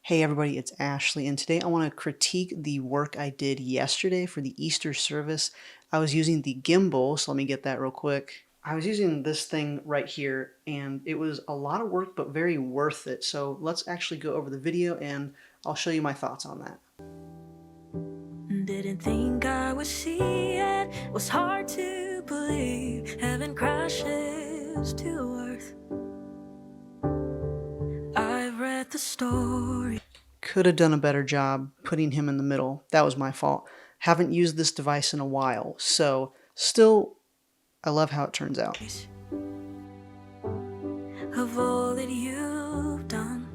Hey everybody, it's Ashley, and today I want to critique the work I did yesterday for the Easter service. I was using the gimbal, so let me get that real quick. I was using this thing right here, and it was a lot of work, but very worth it. So let's actually go over the video, and I'll show you my thoughts on that. Didn't think I would see it. Was hard to believe. Heaven crashes to earth. I've read the story. Could have done a better job putting him in the middle. That was my fault. Haven't used this device in a while, so still, I love how it turns out. Of all that you've done,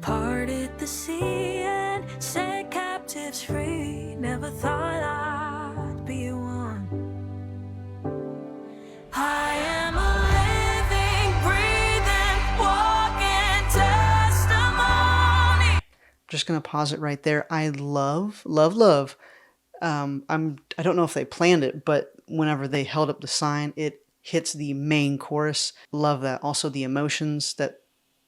parted the sea and set captives free. Never thought I'd be one. I am a living, breathing, walking testimony. Just gonna pause it right there. I love. I don't know if they planned it, but whenever they held up the sign, it hits the main chorus. Love that. Also the emotions, that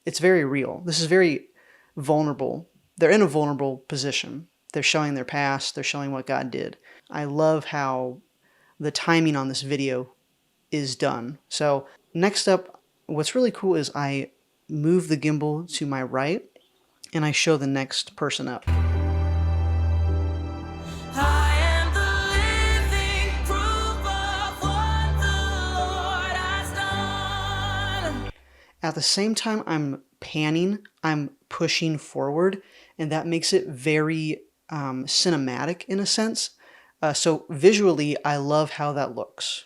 it's very real. This is very vulnerable. They're in a vulnerable position. They're showing their past. They're showing what God did. I love how the timing on this video is done. So next up, what's really cool is I move the gimbal to my right and I show the next person up. I am the living proof of what the Lord has done. At the same time I'm panning, I'm pushing forward, and that makes it very cinematic in a sense. So visually, I love how that looks.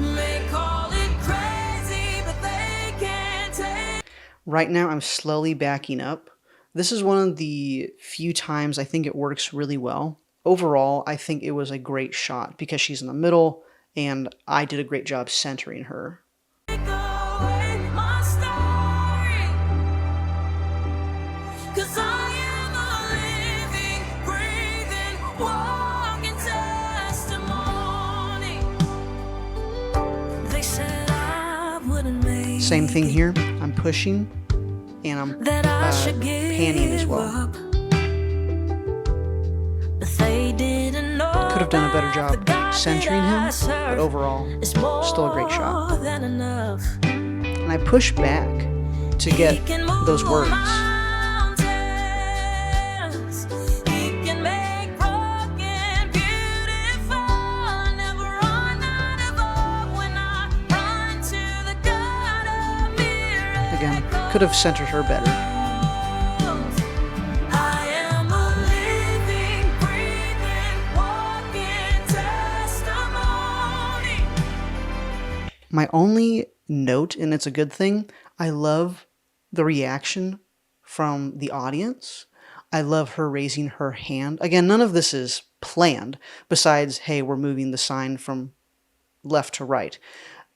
May call it crazy, but they can't take. Right now, I'm slowly backing up. This is one of the few times I think it works really well. Overall, I think it was a great shot because she's in the middle, and I did a great job centering her. Take away my story, 'cause I am a living, breathing, walking testimony. They said I wouldn't make Same thing here. I'm pushing, and I'm that I should panning as give well. up. But they didn't know Could have done a better that job the God centering that I him, serve but overall, is more still a great shot. than enough. And I push back to get He can move those words. mountains. He can make broken beautiful. Never run out of hope when I run to the God of miracles. Again, could have centered her better. I am a living, breathing, walking testimony. My only note, and it's a good thing, I love the reaction from the audience. I love her raising her hand. Again, none of this is planned, besides, hey, we're moving the sign from left to right,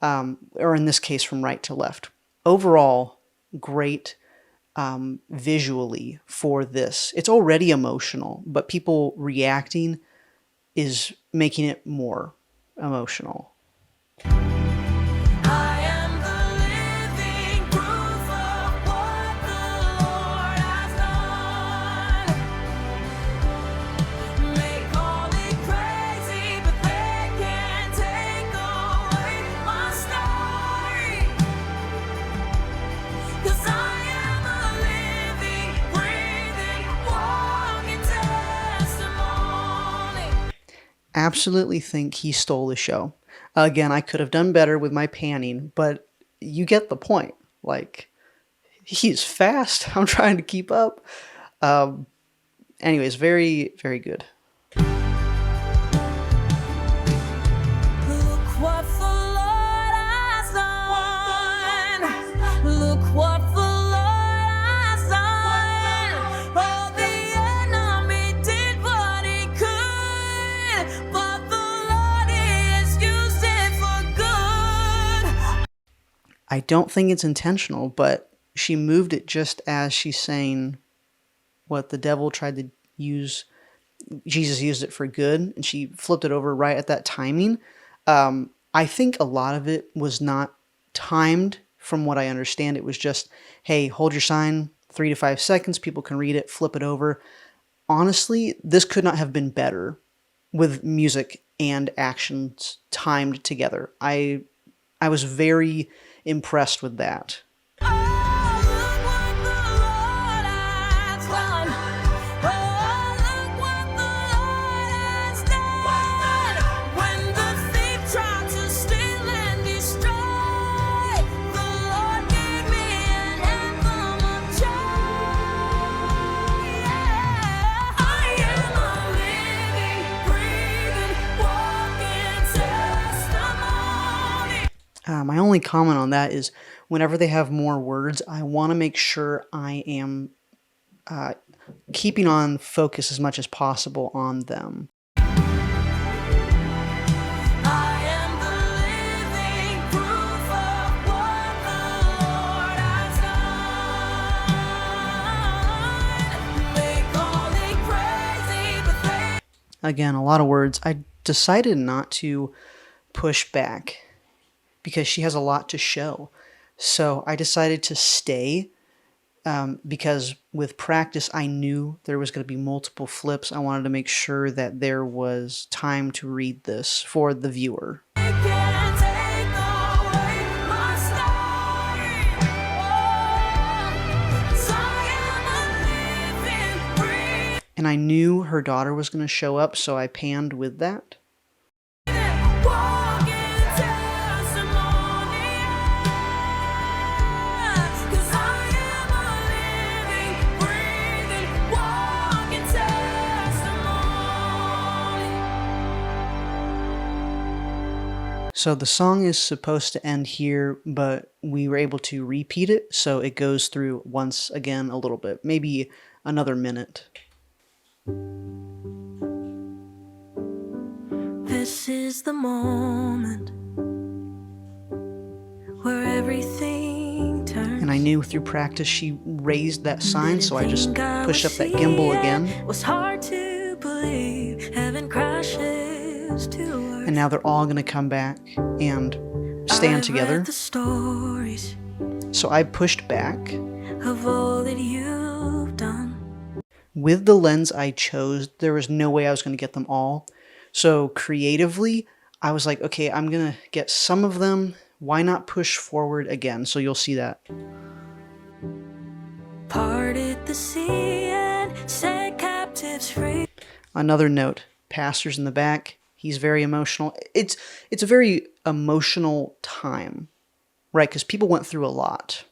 or in this case, from right to left. Overall, great visually for this. It's already emotional, but people reacting is making it more emotional. I am the living proof of what the Lord has done. May call it crazy, but they can't take away my story. 'Cause I am a living, breathing, walking testimony. Absolutely think he stole the show. Again, I could have done better with my panning, but you get the point. Like, he's fast. I'm trying to keep up. Anyways, very, very good. Look what the Lord has done. Look what the Lord has done. Oh, the enemy did what he could, but the Lord has used it for good. I don't think it's intentional, but she moved it just as she's saying what the devil tried to use. Jesus used it for good, and she flipped it over right at that timing. I think a lot of it was not timed from what I understand. It was just, hey, hold your sign, 3 to 5 seconds, people can read it, flip it over. Honestly, this could not have been better with music and actions timed together. I was very impressed with that. My only comment on that is whenever they have more words, I want to make sure I am keeping on focus as much as possible on them. Again, a lot of words. I decided not to push back because she has a lot to show. So I decided to stay because with practice, I knew there was going to be multiple flips. I wanted to make sure that there was time to read this for the viewer. And I knew her daughter was going to show up, so I panned with that. So the song is supposed to end here, but we were able to repeat it, so it goes through once again a little bit, maybe another minute. This is the moment where everything turns. And I knew through practice she raised that sign, so I just pushed up that gimbal again. It was hard to believe heaven crashes to earth. And now they're all going to come back and stand together. So I pushed back. Of all that you've done. With the lens I chose, there was no way I was going to get them all. So creatively, I was like, okay, I'm going to get some of them. Why not push forward again? So you'll see that. Parted the sea and set captives free. Another note, pastor's in the back. He's very emotional. It's a very emotional time, right? Because people went through a lot.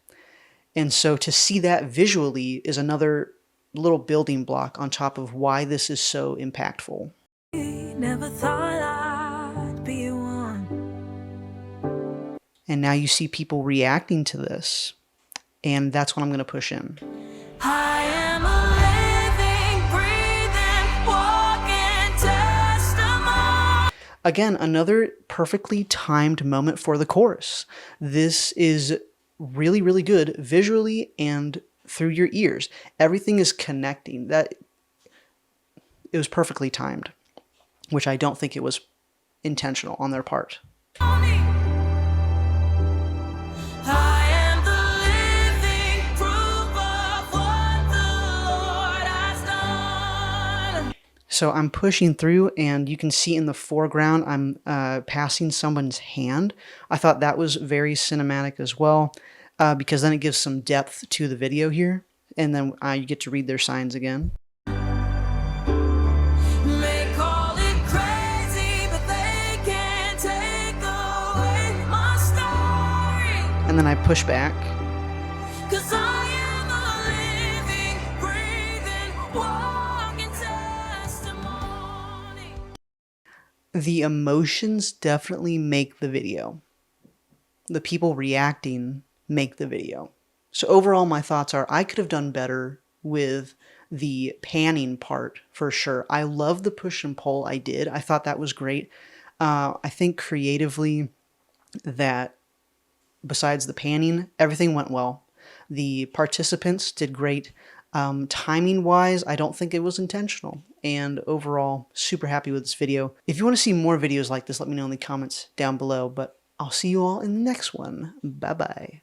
And so to see that visually is another little building block on top of why this is so impactful. Never thought I'd be one. And now you see people reacting to this. And that's what I'm going to push in. I am a living, breathing, walking testimony. Again, another perfectly timed moment for the chorus. This is really, really good visually and through your ears. Everything is connecting. That it was perfectly timed, which I don't think it was intentional on their part. So I'm pushing through, and you can see in the foreground I'm passing someone's hand. I thought that was very cinematic as well, because then it gives some depth to the video here, and then you get to read their signs again. And then I push back. The emotions definitely make the video. The people reacting make the video. So overall, my thoughts are I could have done better with the panning part for sure. I love the push and pull I did. I thought that was great. I think creatively that besides the panning, everything went well. The participants did great. Timing-wise, I don't think it was intentional. And overall, super happy with this video. If you want to see more videos like this, let me know in the comments down below. But I'll see you all in the next one. Bye-bye.